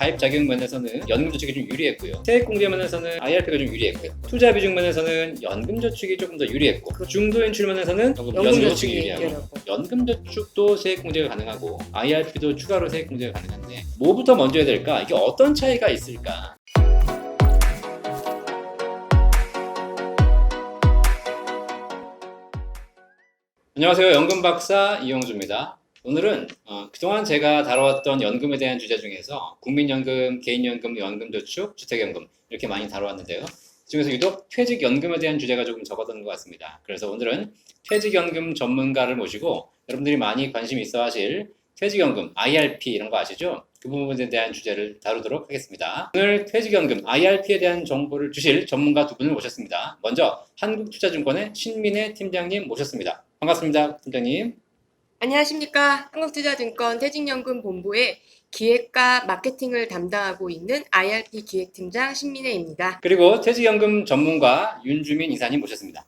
가입 자격 면에서는 연금저축이 좀 유리했고요. 세액공제 면에서는 IRP가 좀 유리했고요. 투자 비중 면에서는 연금저축이 조금 더 유리했고, 중도인출 면에서는 연금저축이 유리하고, 연금저축도 세액공제가 가능하고 IRP도 추가로 세액공제가 가능한데 뭐부터 먼저 해야 될까? 이게 어떤 차이가 있을까? 안녕하세요. 연금박사 이용주입니다. 오늘은 그동안 제가 다뤄왔던 연금에 대한 주제 중에서 국민연금, 개인연금, 연금저축, 주택연금 이렇게 많이 다뤄왔는데요. 그중에서 유독 퇴직연금에 대한 주제가 조금 적었던 것 같습니다. 그래서 오늘은 퇴직연금 전문가를 모시고 여러분들이 많이 관심 있어 하실 퇴직연금, IRP 이런 거 아시죠? 그 부분에 대한 주제를 다루도록 하겠습니다. 오늘 퇴직연금, IRP에 대한 정보를 주실 전문가 두 분을 모셨습니다. 먼저 한국투자증권의 신민혜 팀장님 모셨습니다. 반갑습니다, 팀장님. 안녕하십니까. 한국투자증권 퇴직연금본부의 기획과 마케팅을 담당하고 있는 IRP 기획팀장 신민혜입니다. 그리고 퇴직연금 전문가 윤주민 이사님 모셨습니다.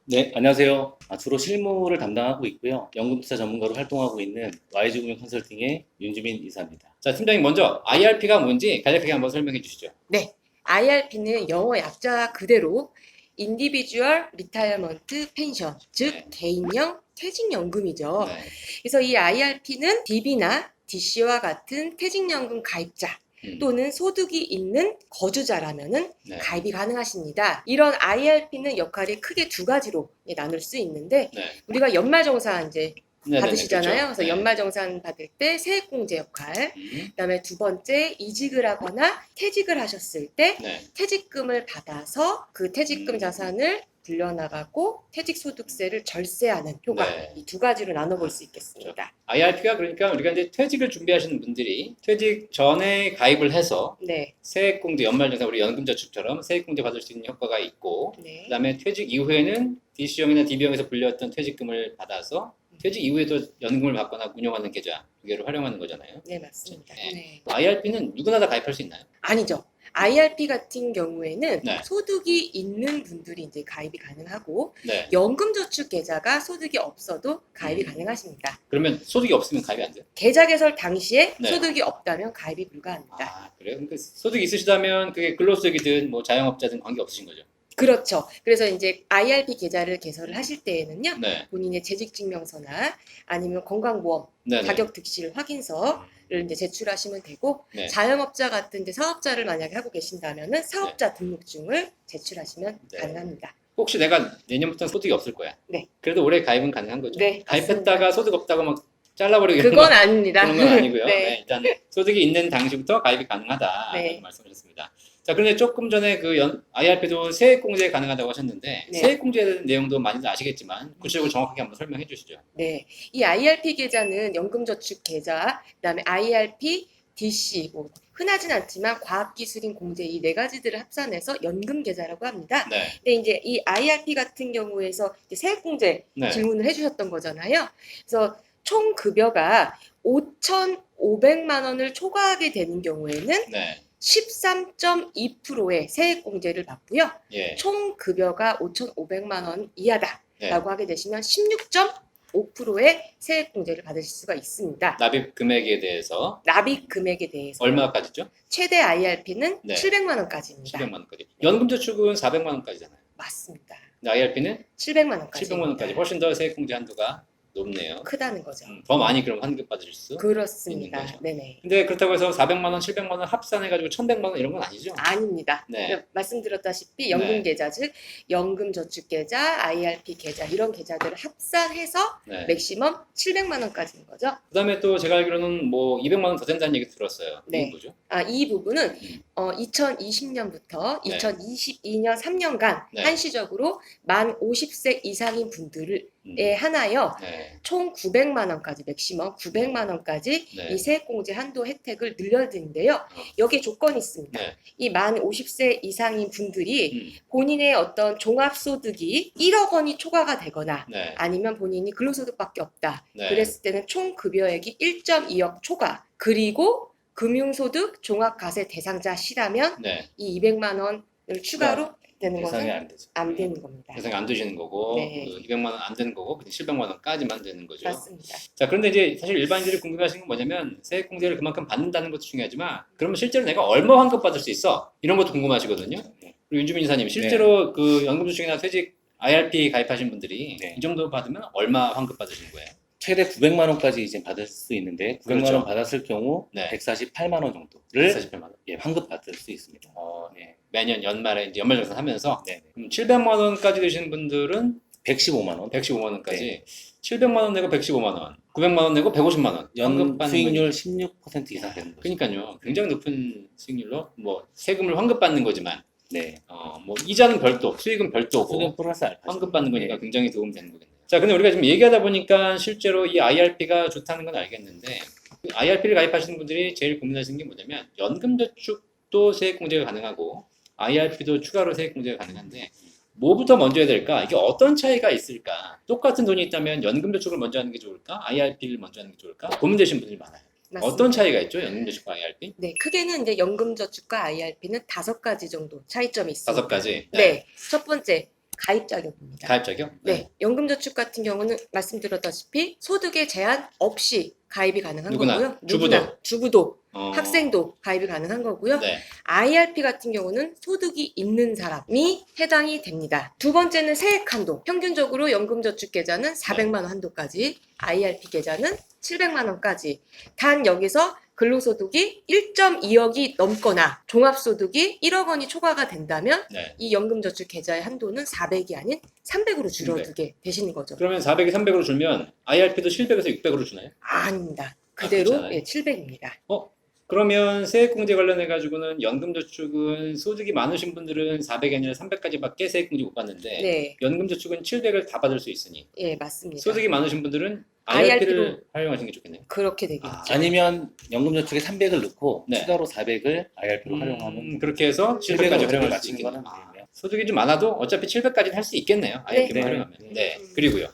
네, 안녕하세요. 주로 실무를 담당하고 있고요. 연금투자 전문가로 활동하고 있는 YG금융 컨설팅의 윤주민 이사입니다. 자, 팀장님 먼저 IRP가 뭔지 간략하게 한번 설명해 주시죠. 네, IRP는 영어 약자 그대로 Individual Retirement Pension, 즉 네. 개인형 퇴직연금이죠. 네. 그래서 이 IRP는 DB나 DC와 같은 퇴직연금 가입자 또는 소득이 있는 거주자라면은 네. 가입이 가능하십니다. 이런 IRP는 역할이 크게 두 가지로 나눌 수 있는데 네. 우리가 연말정산 이제 네네네, 받으시잖아요. 그렇죠. 그래서 네. 연말정산 받을 때 세액공제 역할, 그다음에 두 번째 이직을 하거나 퇴직을 하셨을 때 네. 퇴직금을 받아서 그 퇴직금 자산을 불려나가고 퇴직소득세를 절세하는 효과, 네. 이 두 가지로 나눠볼 수 있겠습니다. IRP가 그러니까 우리가 이제 퇴직을 준비하시는 분들이 퇴직 전에 가입을 해서 네, 세액공제, 연말정산 우리 연금저축처럼 세액공제 받을 수 있는 효과가 있고, 네, 그다음에 퇴직 이후에는 DC형이나 DB형에서 불렸던 퇴직금을 받아서 퇴직 이후에도 연금을 받거나 운용하는 계좌 두 개를 활용하는 거잖아요. 네, 맞습니다. 네. 네. IRP는 누구나 다 가입할 수 있나요? 아니죠. IRP 같은 경우에는 네. 소득이 있는 분들이 이제 가입이 가능하고 네. 연금저축 계좌가 소득이 없어도 가입이 가능하십니다. 그러면 소득이 없으면 가입이 안 돼요? 계좌 개설 당시에 네. 소득이 없다면 가입이 불가합니다. 아, 그래요? 그러니까 소득이 있으시다면 그게 근로소득이든 뭐 자영업자든 관계 없으신 거죠? 그렇죠. 그래서 이제 IRP 계좌를 개설을 하실 때에는요, 네. 본인의 재직증명서나 아니면 건강보험 네. 자격득실 확인서를 이제 제출하시면 되고, 네. 자영업자 같은 이제 사업자를 만약에 하고 계신다면은 사업자 등록증을 제출하시면 네. 가능합니다. 혹시 내가 내년부터는 소득이 없을 거야. 네. 그래도 올해 가입은 가능한 거죠? 네, 가입했다가 맞습니다. 소득 없다고 막 잘라버리고 이런 그건 거, 아닙니다. 그런 건 아니고요. 네. 네, 일단 소득이 있는 당시부터 가입이 가능하다. 네. 이런 말씀하셨습니다. 자, 그런데 조금 전에 그 IRP도 세액공제 가능하다고 하셨는데, 네. 세액공제에 대한 내용도 많이들 아시겠지만 구체적으로 정확하게 한번 설명해 주시죠. 네, 이 IRP 계좌는 연금저축 계좌, 그다음에 IRP, DC, 뭐 흔하진 않지만 과학기술인 공제 이 네 가지들을 합산해서 연금 계좌라고 합니다. 네. 근데 이제 이 IRP 같은 경우에서 이제 세액공제 네. 질문을 해주셨던 거잖아요. 그래서 총 급여가 5,500만 원을 초과하게 되는 경우에는 네. 13.2%의 세액공제를 받고요. 예. 총 급여가 5,500만 원 이하다라고 네. 하게 되시면 16.5%의 세액공제를 받으실 수가 있습니다. 납입 금액에 대해서 납입 금액에 대해서 얼마까지죠? 최대 IRP는 네. 700만 원까지입니다. 700만 원까지. 연금저축은 400만 원까지잖아요. 맞습니다. 근데 IRP는 700만 원까지. 700만 원까지. 훨씬 더 세액공제 한도가 높네요. 크다는 거죠. 더 많이 그럼 환급 받으실 수 그렇습니다. 있는 거죠. 네네. 근데 그렇다고 해서 400만 원, 700만 원 합산해가지고 1100만 원 이런 건 아니죠? 아닙니다. 네. 말씀드렸다시피 연금 네. 계좌, 즉 연금저축 계좌, IRP 계좌 이런 계좌들을 합산해서 네. 맥시멈 700만 원까지인 거죠. 그 다음에 또 제가 알기로는 뭐 200만 원 더 된다는 얘기 들었어요. 네. 이게 뭐죠? 이 부분은 2020년부터 네. 2022년 3년간 네. 한시적으로 만 50세 이상인 분들에 음. 한하여 네. 총 900만 원까지 맥시멈 900만 원까지 네. 이 세액공제 한도 혜택을 늘려드는데요. 여기에 조건이 있습니다. 네. 이 만 50세 이상인 분들이 음. 본인의 어떤 종합소득이 1억 원이 초과가 되거나 네. 아니면 본인이 근로소득밖에 없다. 네. 그랬을 때는 총 급여액이 1.2억 초과. 그리고 금융소득 종합과세 대상자시라면 네. 이 200만 원을 추가로 되는 대상이 것은 안 되죠. 안 되는 겁니다. 대상이 안 되시는 거고 네. 200만 원 안 되는 거고 700만 원까지만 되는 거죠. 맞습니다. 자, 그런데 이제 사실 일반인들이 궁금해하시는 건 뭐냐면 세액공제를 그만큼 받는다는 것도 중요하지만 그러면 실제로 내가 얼마 환급 받을 수 있어? 이런 것도 궁금하시거든요. 그리고 윤주민 이사님 실제로 그 연금저축이나 퇴직 IRP 가입하신 분들이 네. 이 정도 받으면 얼마 환급 받으시는 거예요? 최대 900만 원까지 이제 받을 수 있는데 900만 그렇죠. 원 받았을 경우 네. 148만 원 정도를 148만 원. 예, 환급 받을 수 있습니다. 네. 매년 연말에 이제 연말정산 하면서 네. 그럼 700만 원까지 되시는 분들은 115만 원. 115만 원까지 700만 원 내고 115만 원, 900만 원 내고 150만 원 연 환급 받는 수익률 거죠. 16% 이상 되는 거죠. 그러니까요. 굉장히 높은 수익률로 뭐 세금을 환급 받는 거지만 네. 뭐 이자는 별도, 수익은 별도고 수익은 플러스 알파. 환급 받는 거니까 네. 굉장히 도움이 되는 거겠네요. 자, 근데 우리가 지금 얘기하다 보니까 실제로 이 IRP가 좋다는 건 알겠는데 IRP를 가입하시는 분들이 제일 고민하시는 게 뭐냐면 연금저축도 세액공제가 가능하고 IRP도 추가로 세액공제가 가능한데 뭐부터 먼저 해야 될까? 이게 어떤 차이가 있을까? 똑같은 돈이 있다면 연금저축을 먼저 하는 게 좋을까? IRP를 먼저 하는 게 좋을까? 고민되시는 분들이 많아요. 맞습니다. 어떤 차이가 있죠? 연금저축과 IRP? 네, 크게는 이제 연금저축과 IRP는 5가지 정도 차이점이 있습니다. 5가지. 네, 첫 번째 가입 자격입니다. 가입 자격? 네, 연금저축 같은 경우는 말씀드렸다시피 소득의 제한 없이 가입이 가능한 누구나, 거고요. 주부도. 주부도, 어, 학생도 가입이 가능한 거고요. 네. IRP 같은 경우는 소득이 있는 사람이 해당이 됩니다. 두 번째는 세액 한도. 평균적으로 연금저축 계좌는 400만 원 한도까지, IRP 계좌는 700만 원까지. 단 여기서 근로소득이 1.2억이 넘거나 종합소득이 1억 원이 초과가 된다면 네. 이 연금저축 계좌의 한도는 400이 아닌 300으로 줄어들게 되시는 거죠. 그러면 400이 300으로 줄면 IRP도 700에서 600으로 주나요? 아닙니다. 그대로 그렇잖아요. 예, 700입니다. 그러면 세액공제 관련해 가지고는 연금저축은 소득이 많으신 분들은 400이 아니라 300까지밖에 세액공제 못 받는데 네, 연금저축은 700을 다 받을 수 있으니 예, 맞습니다. 소득이 많으신 분들은 IRP 로 IRP를 활용하시는 게 좋겠네요. 그렇게 되겠죠. 아니면 연금저축에 300을 넣고 네. 추가로 400을 IRP로 활용하면 그렇게 해서 700까지 700 활용할 수 맞추는 있겠네요. 거는 되겠네요. 소득이 좀 많아도 어차피 700까지는 할 수 있겠네요. IRP 네. 활용하면. 네. 네. 그리고요.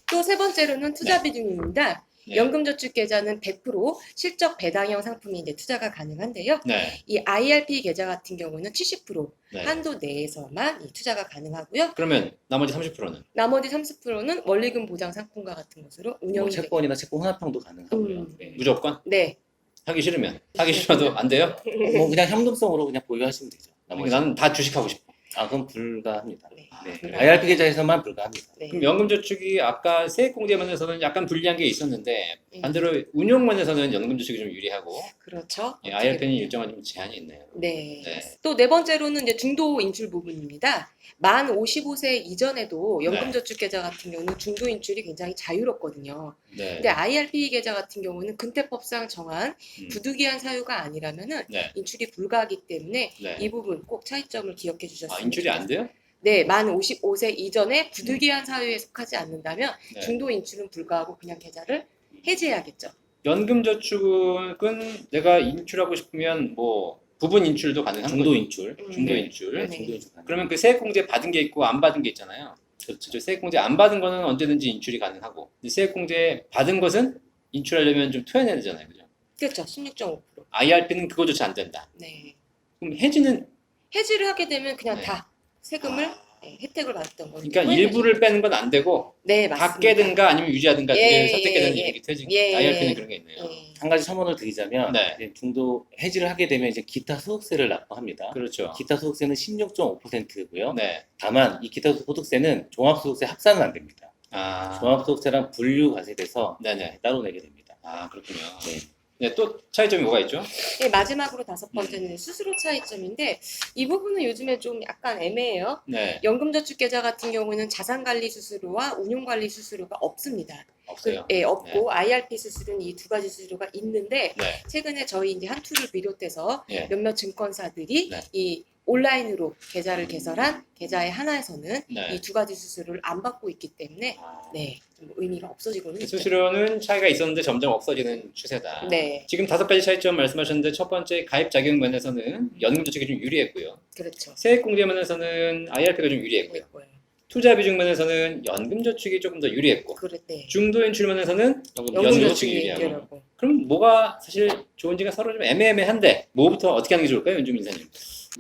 또 세 번째로는 투자 비중입니다. 네. 연금저축 계좌는 100% 실적 배당형 상품이 이제 투자가 가능한데요. 네. 이 IRP 계좌 같은 경우는 70% 네. 한도 내에서만 이 투자가 가능하고요. 그러면 나머지 30%는 나머지 30%는 원리금 보장 상품과 같은 것으로 뭐 운영이 돼. 채권이나 채권 혼합형도 가능하고요. 네. 무조건 네, 하기 싫으면 하기 싫어도 안 돼요? 뭐 그냥 현금성으로 그냥 보유하시면 되죠. 나머지. 나는 다 주식하고 싶어. 그건 불가합니다. 네. 네. IRP 계좌에서만 불가합니다. 네. 그럼 연금저축이 아까 세액공제면에서는 약간 불리한 게 있었는데 네. 반대로 운용면에서는 연금저축이 좀 유리하고 그렇죠. 예, IRP는 일정한 좀 제한이 있네요. 네. 네. 또 네 번째로는 이제 중도 인출 부분입니다. 만 55세 이전에도 네. 연금저축 계좌 같은 경우는 중도 인출이 굉장히 자유롭거든요. 네. 근데 IRP 계좌 같은 경우는 근태법상 정한 음. 부득이한 사유가 아니라면은 네. 인출이 불가하기 때문에 네. 이 부분 꼭 차이점을 기억해 주셨으면 인출이 안 돼요? 네, 만 55세 이전에 부득이한 사유에 속하지 않는다면 네. 중도 인출은 불가하고 그냥 계좌를 해지해야겠죠. 연금저축은 내가 인출하고 싶으면 뭐 부분 인출도 가능한 중도 거죠? 인출. 중도 네. 인출. 네. 중도 인출 가능. 그러면 그 세액공제 받은 게 있고 안 받은 게 있잖아요. 그렇죠. 세액공제 안 받은 거는 언제든지 인출이 가능하고 근데 세액공제 받은 것은 인출하려면 좀 토해내야 되잖아요. 그죠? 그렇죠. 16.5%. IRP는 그거조차 안 된다. 네. 그럼 해지는 해지를 하게 되면 그냥 네. 다 세금을 네, 혜택을 받았던 거죠. 그러니까 일부를 빼는 건 안 되고 네, 다 맞습니다. 깨든가 아니면 유지하든가 두 예, 개를 선택해야 되는 예, 얘기 퇴직. 예, IRP는 예. 그런 게 있네요. 네. 한 가지 첨언을 드리자면 네. 이제 중도 해지를 하게 되면 이제 기타 소득세를 납부합니다. 그렇죠. 기타 소득세는 16.5%고요. 네. 다만 이 기타 소득세는 종합소득세 합산은 안 됩니다. 아, 종합소득세랑 분류 과세돼서 네네. 따로 내게 됩니다. 아, 그렇군요. 네. 네, 또 차이점이 뭐가 있죠? 네, 마지막으로 다섯 번째는 수수료 차이점인데 이 부분은 요즘에 좀 약간 애매해요. 네, 연금저축 계좌 같은 경우는 자산관리 수수료와 운용관리 수수료가 없습니다. 없어요. 예, 없고 IRP 수수료는 이 두 가지 수수료가 있는데 네, 최근에 저희 이제 한투를 비롯해서 예. 몇몇 증권사들이 네. 이 온라인으로 계좌를 개설한 계좌의 하나에서는 네. 이 두 가지 수수료를 안 받고 있기 때문에 아, 네, 좀 의미가 없어지고는 있죠. 수수료는 차이가 있었는데 점점 없어지는 추세다. 네, 지금 5가지 차이점 말씀하셨는데 첫 번째 가입 자격 면에서는 연금저축이 좀 유리했고요. 그렇죠. 세액공제 면에서는 IRP가 좀 유리했고요. 그랬고요. 투자 비중 면에서는 연금저축이 조금 더 유리했고 네. 중도 인출 면에서는 연금저축이 연금저축이 유리하고. 유리하고. 그럼 뭐가 사실 좋은지가 서로 좀 애매한데 뭐부터 어떻게 하는 게 좋을까요, 윤주민 이사님?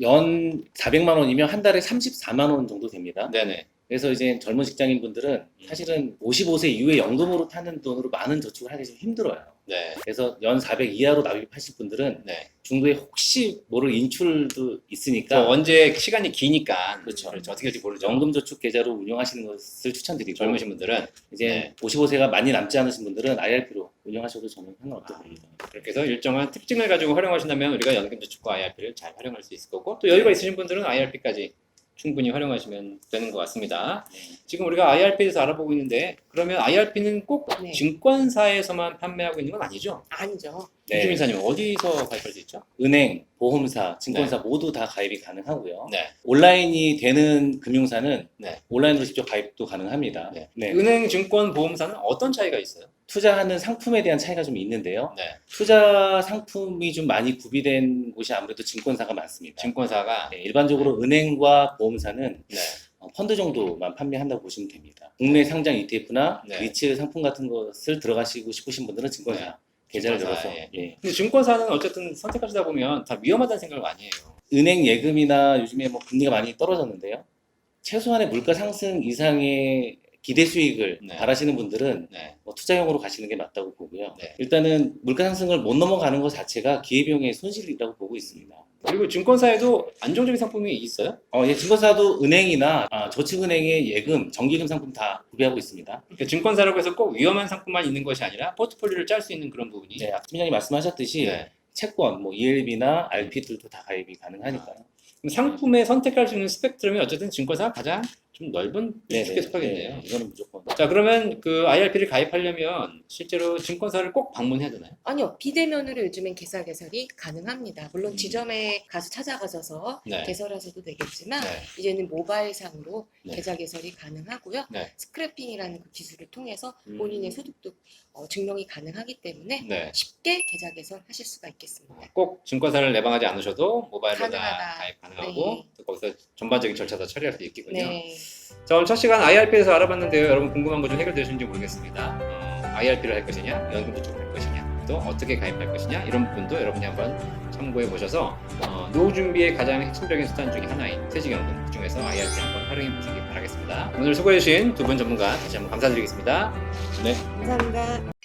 연 400만 원이면 한 달에 34만 원 정도 됩니다. 네네. 그래서 이제 젊은 직장인 분들은 사실은 55세 이후에 연금으로 타는 돈으로 많은 저축을 하기 좀 힘들어요. 네. 그래서 연 400 이하로 납입하실 분들은 네. 중도에 혹시 모를 인출도 또 있으니까 언제 시간이 기니까 그렇죠. 어떻게 될지 모르죠. 연금저축 계좌로 운영하시는 것을 추천드리고 젊으신 분들은 이제 네. 55세가 많이 남지 않으신 분들은 IRP로 운영하셔도 저는 상관없다고 봅니다. 그렇게 해서 일정한 특징을 가지고 활용하신다면 우리가 연금저축과 IRP를 잘 활용할 수 있을 거고 또 여유가 있으신 분들은 IRP까지 충분히 활용하시면 되는 것 같습니다. 지금 우리가 IRP에 대해서 알아보고 있는데 그러면 IRP는 꼭 네. 증권사에서만 판매하고 있는 건 아니죠? 아니죠. 네. 유주민사님 어디서 가입할 수 있죠? 은행, 보험사, 증권사 모두 다 가입이 가능하고요. 네. 온라인이 되는 금융사는 네. 온라인으로 직접 가입도 가능합니다. 네. 네. 은행, 증권, 보험사는 어떤 차이가 있어요? 투자하는 상품에 대한 차이가 좀 있는데요. 네. 투자 상품이 좀 많이 구비된 곳이 아무래도 증권사가 많습니다. 증권사가 네, 일반적으로 은행과 보험사는 네. 펀드 정도만 판매한다고 보시면 됩니다. 국내 상장 ETF나 네. 리츠 상품 같은 것을 들어가시고 싶으신 분들은 증권사 네. 계좌를 증권사, 열어서 예. 근데 증권사는 어쨌든 선택하시다 보면 다 위험하다는 생각을 많이 해요. 은행 예금이나 요즘에 뭐 금리가 많이 떨어졌는데요. 최소한의 물가 상승 이상의 기대 수익을 네. 바라시는 분들은 네. 뭐 투자용으로 가시는 게 맞다고 보고요. 네. 일단은 물가 상승을 못 넘어가는 것 자체가 기회비용의 손실이라고 보고 있습니다. 그리고 증권사에도 안정적인 상품이 있어요? 예, 증권사도 은행이나 저축은행의 예금, 정기금 상품 다 구비하고 있습니다. 그러니까 증권사라고 해서 꼭 위험한 상품만 있는 것이 아니라 포트폴리오를 짤 수 있는 그런 부분이 네, 팀장님 말씀하셨듯이 네. 채권, 뭐 ELB나 RP들도 다 가입이 가능하니까요. 그럼 상품에 선택할 수 있는 스펙트럼이 어쨌든 증권사가 가장 좀 넓은 네, 쉽게 속하겠네요. 이거는 무조건. 자, 그러면 그 IRP를 가입하려면 실제로 증권사를 꼭 방문해야 되나요? 아니요. 비대면으로 요즘엔 계좌 개설이 가능합니다. 물론 지점에 가서 찾아가셔서 네. 개설하셔도 되겠지만 네. 이제는 모바일상으로 네. 계좌 개설이 가능하고요. 네. 스크래핑이라는 그 기술을 통해서 본인의 소득도 증명이 가능하기 때문에 네. 쉽게 계좌 개설하실 수가 있겠습니다. 꼭 증권사를 내방하지 않으셔도 모바일로 다 가능하다. 가입 가능하고 네. 또 거기서 전반적인 절차도 처리할 수 있겠군요. 네. 자, 오늘 첫 시간 IRP에서 알아봤는데요. 여러분 궁금한 거 좀 해결되셨는지 모르겠습니다. IRP를 할 것이냐, 연금저축을 할 것이냐, 또 어떻게 가입할 것이냐 이런 부분도 여러분이 한번 참고해 보셔서 노후 준비의 가장 핵심적인 수단 중에 하나인 퇴직연금 그 중에서 IRP 한번 활용해 보시기 바라겠습니다. 오늘 수고해 주신 두 분 전문가 다시 한번 감사드리겠습니다. 네. 감사합니다.